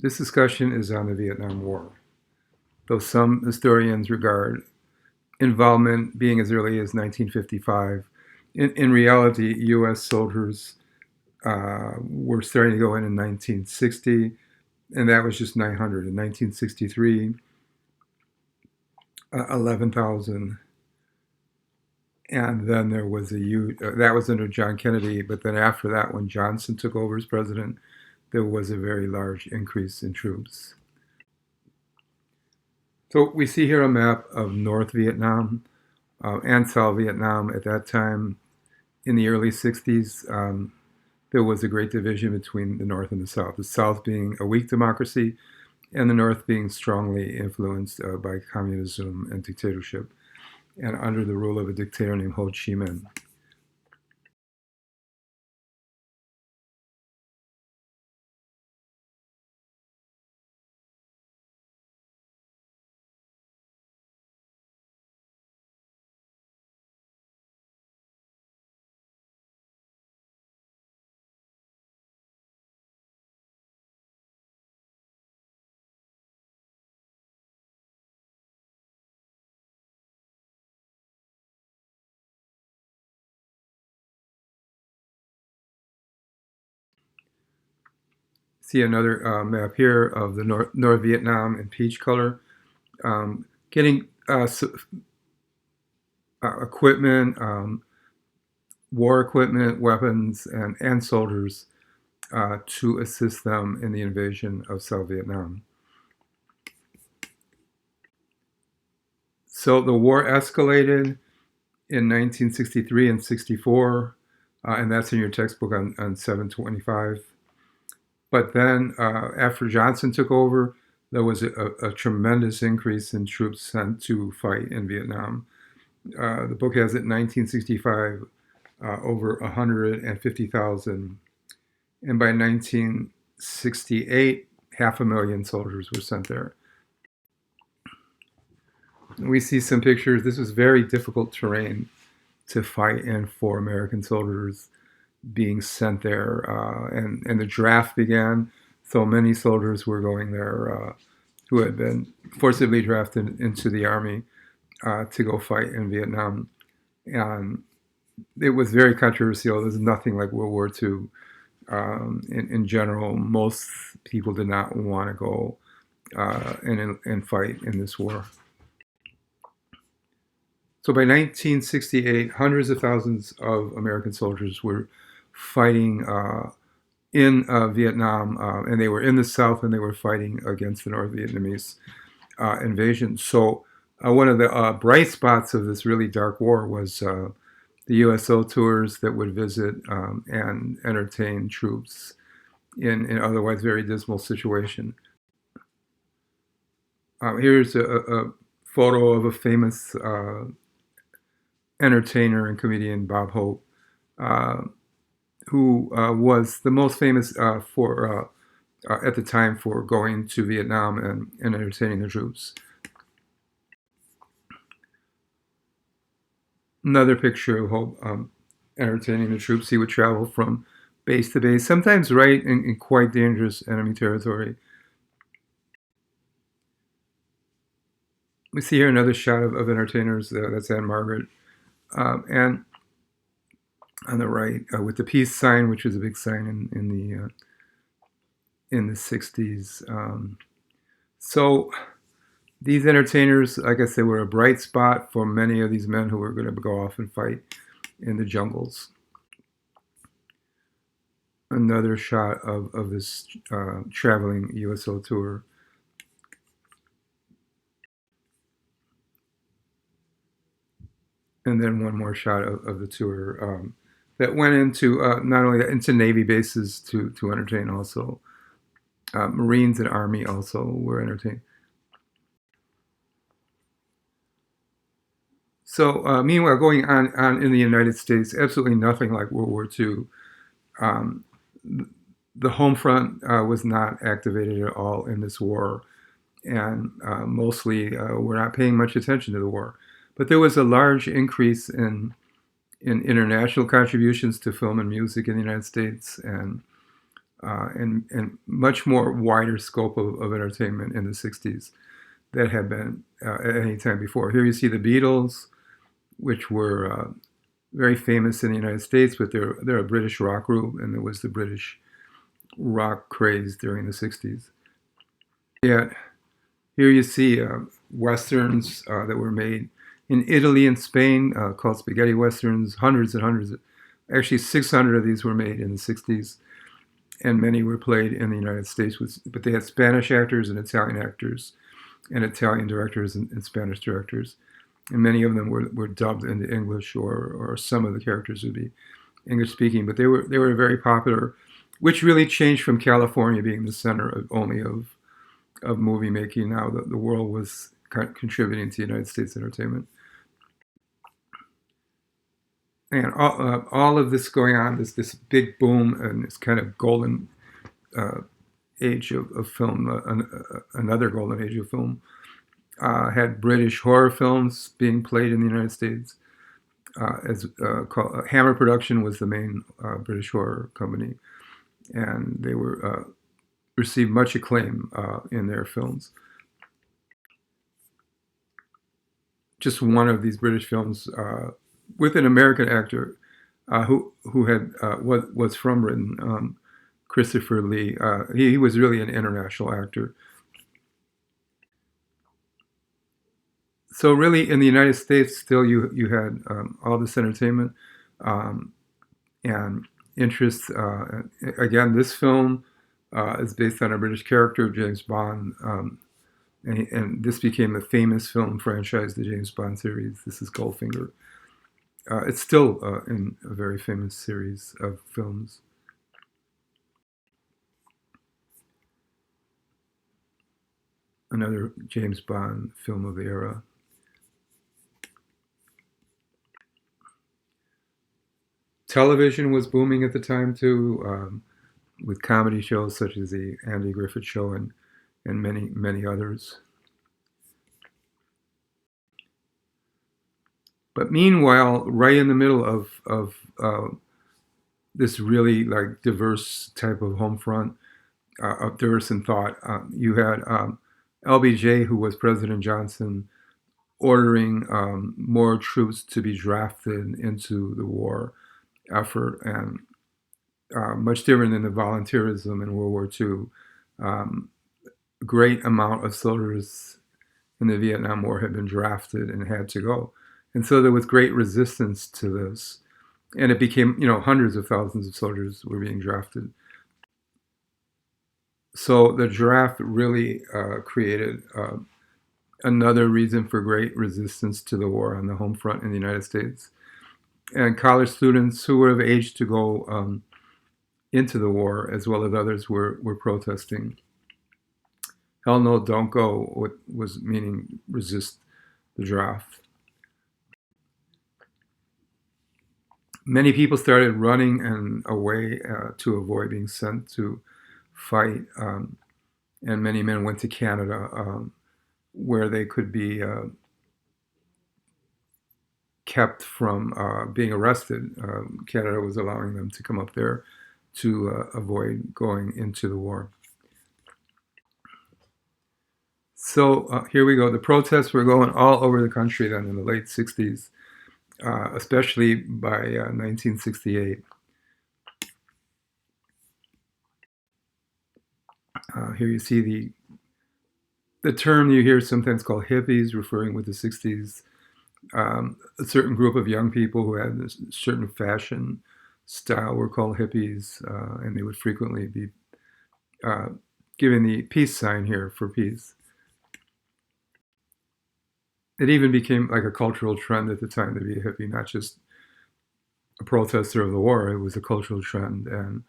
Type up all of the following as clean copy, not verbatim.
This discussion is on the Vietnam War, though some historians regard involvement being as early as 1955. In reality, U.S. soldiers were starting to go in 1960, and that was just 900. In 1963, 11,000. And then there was that was under John Kennedy, but then after that, when Johnson took over as president, there was a very large increase in troops. So we see here a map of North Vietnam and South Vietnam at that time. In the early 60s, there was a great division between the North and the South being a weak democracy, and the North being strongly influenced by communism and dictatorship, and under the rule of a dictator named Ho Chi Minh. See another map here of the North Vietnam in peach color. Getting equipment, war equipment, weapons, and soldiers to assist them in the invasion of South Vietnam. So the war escalated in 1963 and 64, and that's in your textbook on 725. But then after Johnson took over, there was a tremendous increase in troops sent to fight in Vietnam. The book has it 1965, over 150,000. And by 1968, 500,000 soldiers were sent there. We see some pictures. This was very difficult terrain to fight in for American soldiers being sent there. And the draft began. So many soldiers were going there who had been forcibly drafted into the army to go fight in Vietnam. And it was very controversial. There's nothing like World War II. In general, most people did not want to go and fight in this war. So by 1968, hundreds of thousands of American soldiers were fighting in Vietnam, and they were in the South, and they were fighting against the North Vietnamese invasion. So one of the bright spots of this really dark war was the USO tours that would visit and entertain troops in an otherwise very dismal situation. Here's a photo of a famous entertainer and comedian, Bob Hope, who was the most famous at the time for going to Vietnam and entertaining the troops. Another picture of Hope entertaining the troops. He would travel from base to base, sometimes right in quite dangerous enemy territory. We see here another shot of entertainers. That's Anne Margaret. And on the right, with the peace sign, which was a big sign in the 60s. So these entertainers, I guess they were a bright spot for many of these men who were going to go off and fight in the jungles. Another shot of this traveling USO tour. And then one more shot of the tour that went into not only that, into Navy bases to entertain also. Marines and Army also were entertained. So meanwhile, going on in the United States, absolutely nothing like World War II. Um, the home front was not activated at all in this war, and mostly were not paying much attention to the war. But there was a large increase in international contributions to film and music in the United States, and and much more wider scope of entertainment in the 60s that had been at any time before. Here you see the Beatles, which were very famous in the United States, but they're a British rock group, and there was the British rock craze during the 60s. Yet here you see westerns that were made in Italy and Spain called spaghetti westerns, hundreds and hundreds. Actually, 600 of these were made in the 60s, and many were played in the United States. But they had Spanish actors and Italian actors, and Italian directors and Spanish directors. And many of them were dubbed into English, or some of the characters would be English speaking. But they were very popular, which really changed from California being the center of movie making. Now the world was kind of contributing to United States entertainment. And all of this going on, this big boom and this kind of golden uh, age of film, another golden age of film, had British horror films being played in the United States. As called, Hammer Production was the main British horror company, and they were received much acclaim in their films. Just one of these British films with an American actor who had was from Britain, Christopher Lee. He was really an international actor. So really, in the United States, still you had all this entertainment um, and interest. Again, this film is based on a British character, James Bond, and this became a famous film franchise, the James Bond series. This is Goldfinger. It's still in a very famous series of films. Another James Bond film of the era. Television was booming at the time too, with comedy shows such as the Andy Griffith Show and many others. But meanwhile, right in the middle of this really like diverse type of home front, of diverse in thought, you had LBJ, who was President Johnson, ordering more troops to be drafted into the war effort, and much different than the volunteerism in World War II. Um, a great amount of soldiers in the Vietnam War had been drafted and had to go. And so there was great resistance to this. And it became, hundreds of thousands of soldiers were being drafted. So the draft really created another reason for great resistance to the war on the home front in the United States. And college students who were of age to go into the war, as well as others, were protesting. Hell no, don't go, what was meaning resist the draft. Many people started running and away to avoid being sent to fight, and many men went to Canada, where they could be kept from being arrested. Canada was allowing them to come up there to avoid going into the war. So here we go. The protests were going all over the country then in the late 60s, especially by 1968. Here you see the term you hear sometimes called hippies, referring with the 60s. A certain group of young people who had a certain fashion style were called hippies, and they would frequently be uh, given the peace sign here for peace. It even became like a cultural trend at the time to be a hippie, not just a protester of the war. It was a cultural trend, and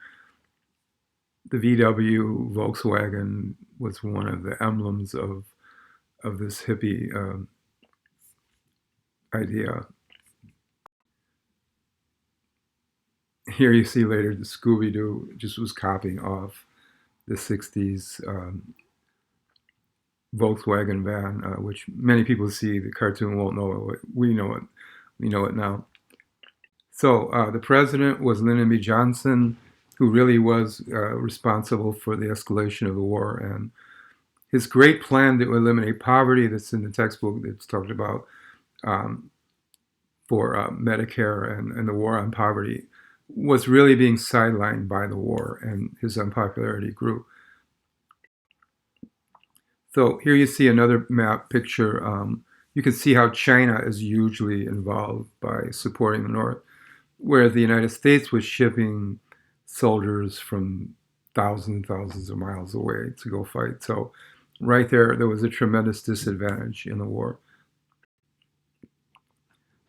the VW Volkswagen was one of the emblems of this hippie idea. Here you see later the Scooby Doo just was copying off the 60s Volkswagen van, which many people see the cartoon won't know it. We know it. We know it now. So the president was Lyndon B. Johnson, who really was responsible for the escalation of the war. And his great plan to eliminate poverty, that's in the textbook that's talked about, um, for Medicare and the war on poverty, was really being sidelined by the war, and his unpopularity grew. So here you see another map picture. You can see how China is hugely involved by supporting the North, whereas the United States was shipping soldiers from thousands and thousands of miles away to go fight. So right there was a tremendous disadvantage in the war.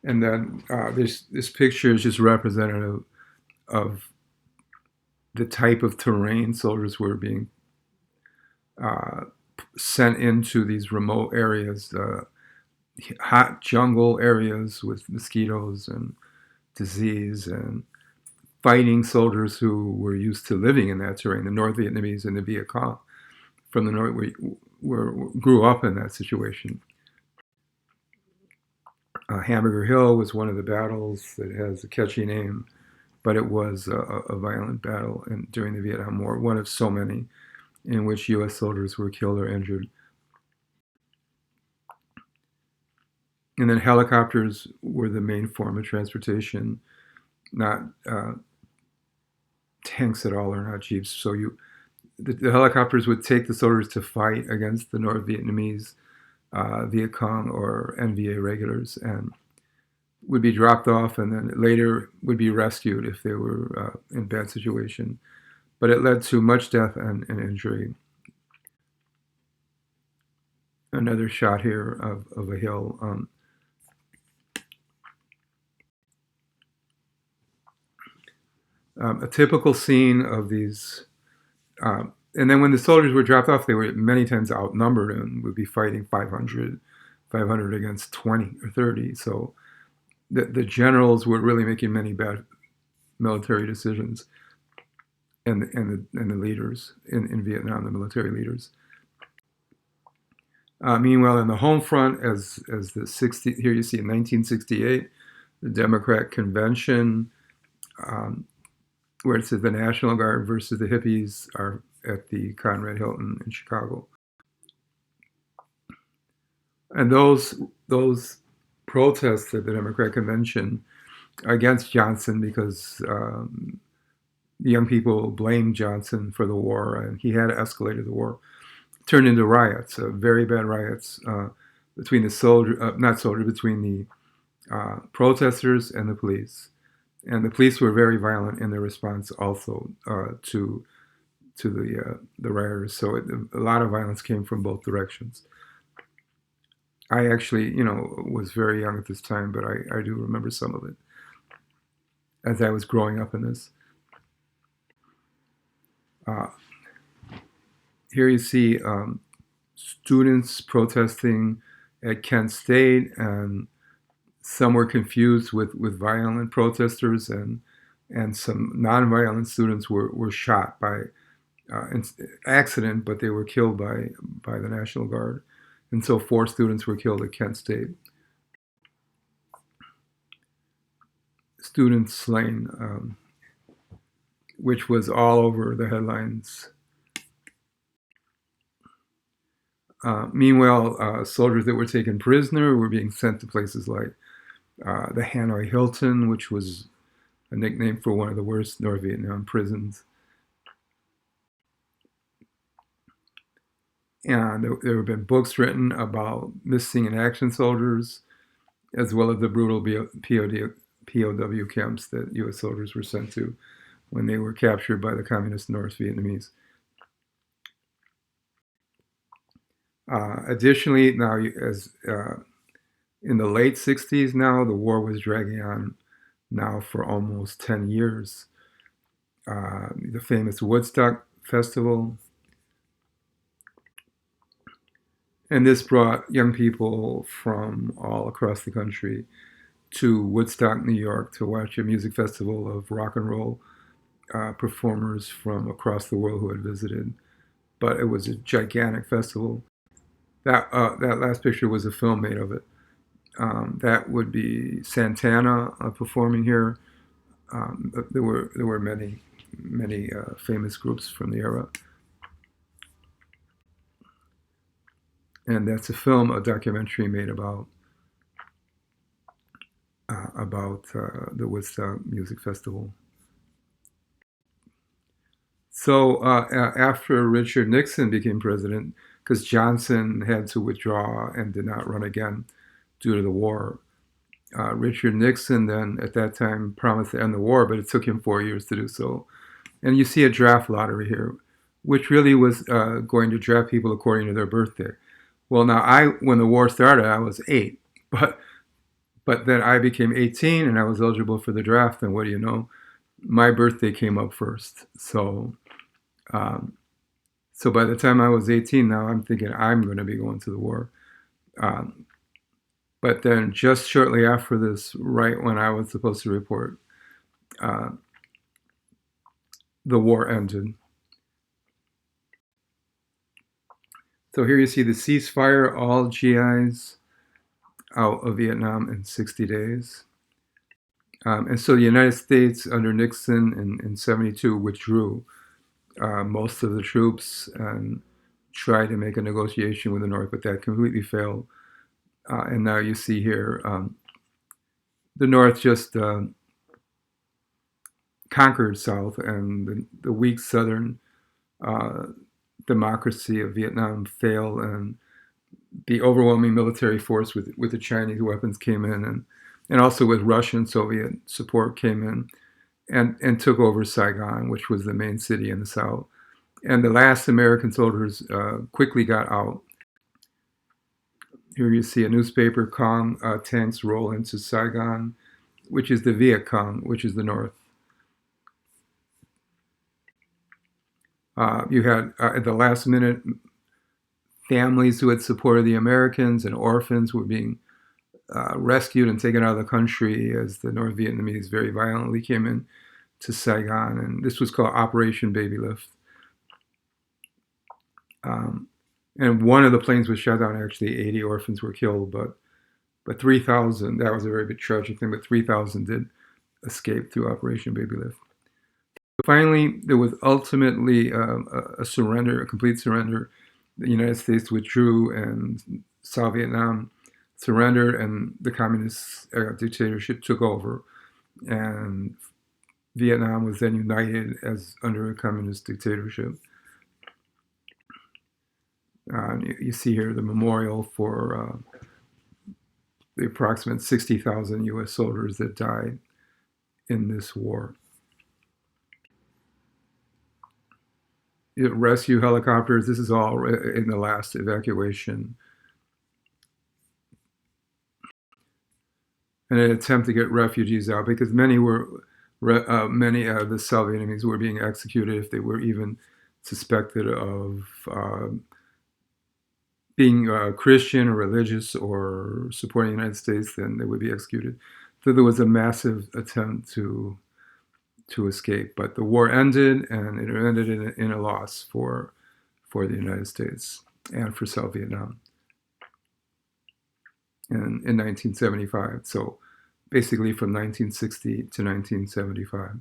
And then this picture is just representative of the type of terrain soldiers were being uh, sent into these remote areas, hot jungle areas with mosquitoes and disease, and fighting soldiers who were used to living in that terrain, the North Vietnamese and the Viet Cong from the North, grew up in that situation. Hamburger Hill was one of the battles that has a catchy name, but it was a violent battle during the Vietnam War, one of so many in which U.S. soldiers were killed or injured. And then helicopters were the main form of transportation, not tanks at all, or not jeeps. So the helicopters would take the soldiers to fight against the North Vietnamese, Viet Cong, or NVA regulars, and would be dropped off, and then later would be rescued if they were in bad situation. But it led to much death and injury. Another shot here of a hill. A typical scene of these, and then when the soldiers were dropped off, they were many times outnumbered and would be fighting 500 against 20 or 30. So the generals were really making many bad military decisions, and the leaders in Vietnam, the military leaders. Meanwhile, in the home front, as the 60, here you see in 1968, the Democrat convention, where it says the National Guard versus the hippies, are at the Conrad Hilton in Chicago. And those protests at the Democrat convention against Johnson, because the young people blamed Johnson for the war, and he had escalated the war, turned into riots, very bad riots between the between the protesters and the police. And the police were very violent in their response also to the rioters. So a lot of violence came from both directions. I actually, was very young at this time, but I do remember some of it as I was growing up in this. Here you see students protesting at Kent State, and some were confused with violent protesters, and some nonviolent students were shot by accident, but they were killed by the National Guard. And so 4 students were killed at Kent State. Students slain, which was all over the headlines. Meanwhile, soldiers that were taken prisoner were being sent to places like the Hanoi Hilton, which was a nickname for one of the worst North Vietnam prisons. And there have been books written about missing in action soldiers, as well as the brutal POW camps that U.S. soldiers were sent to when they were captured by the communist North Vietnamese. Additionally, now as in the late 60s, now the war was dragging on now for almost 10 years. The famous Woodstock Festival. And this brought young people from all across the country to Woodstock, New York, to watch a music festival of rock and roll performers from across the world who had visited. But it was a gigantic festival. That last picture was a film made of it. That would be Santana performing here. There were many many famous groups from the era. And that's a film, a documentary made about the Woodstock Music Festival. So after Richard Nixon became president, because Johnson had to withdraw and did not run again due to the war, Richard Nixon then at that time promised to end the war, but it took him 4 years to do so. And you see a draft lottery here, which really was going to draft people according to their birthday. Well, now when the war started, I was 8, but then I became 18 and I was eligible for the draft. And what do you know? My birthday came up first. Um, so by the time I was 18, now I'm thinking I'm going to be going to the war. Um, but then just shortly after this, right when I was supposed to report, uh, the war ended. So here you see the ceasefire, all GIs out of Vietnam in 60 days. And so the United States under Nixon in 72 withdrew most of the troops and tried to make a negotiation with the North, but that completely failed. And now you see here the North just conquered South, and the weak Southern uh, democracy of Vietnam failed, and the overwhelming military force with the Chinese weapons came in, and also with Russian Soviet support came in and took over Saigon, which was the main city in the South. And the last American soldiers quickly got out. Here you see a newspaper, Cong tanks roll into Saigon, which is the Viet Cong, which is the North. You had, at the last minute, families who had supported the Americans and orphans were being rescued and taken out of the country as the North Vietnamese very violently came in to Saigon. And this was called Operation Baby Lift. And one of the planes was shot down. Actually, 80 orphans were killed, but 3,000, that was a very big tragic thing, but 3,000 did escape through Operation Baby Lift. Finally, there was ultimately a surrender, a complete surrender. The United States withdrew, and South Vietnam surrendered, and the communist dictatorship took over. And Vietnam was then united as under a communist dictatorship. You see here the memorial for the approximate 60,000 U.S. soldiers that died in this war. Rescue helicopters, this is all in the last evacuation. And an attempt to get refugees out, because many of the South Vietnamese were being executed if they were even suspected of being Christian or religious or supporting the United States, then they would be executed. So there was a massive attempt to escape, but the war ended, and it ended in a loss for the United States and for South Vietnam in 1975. So basically from 1960 to 1975.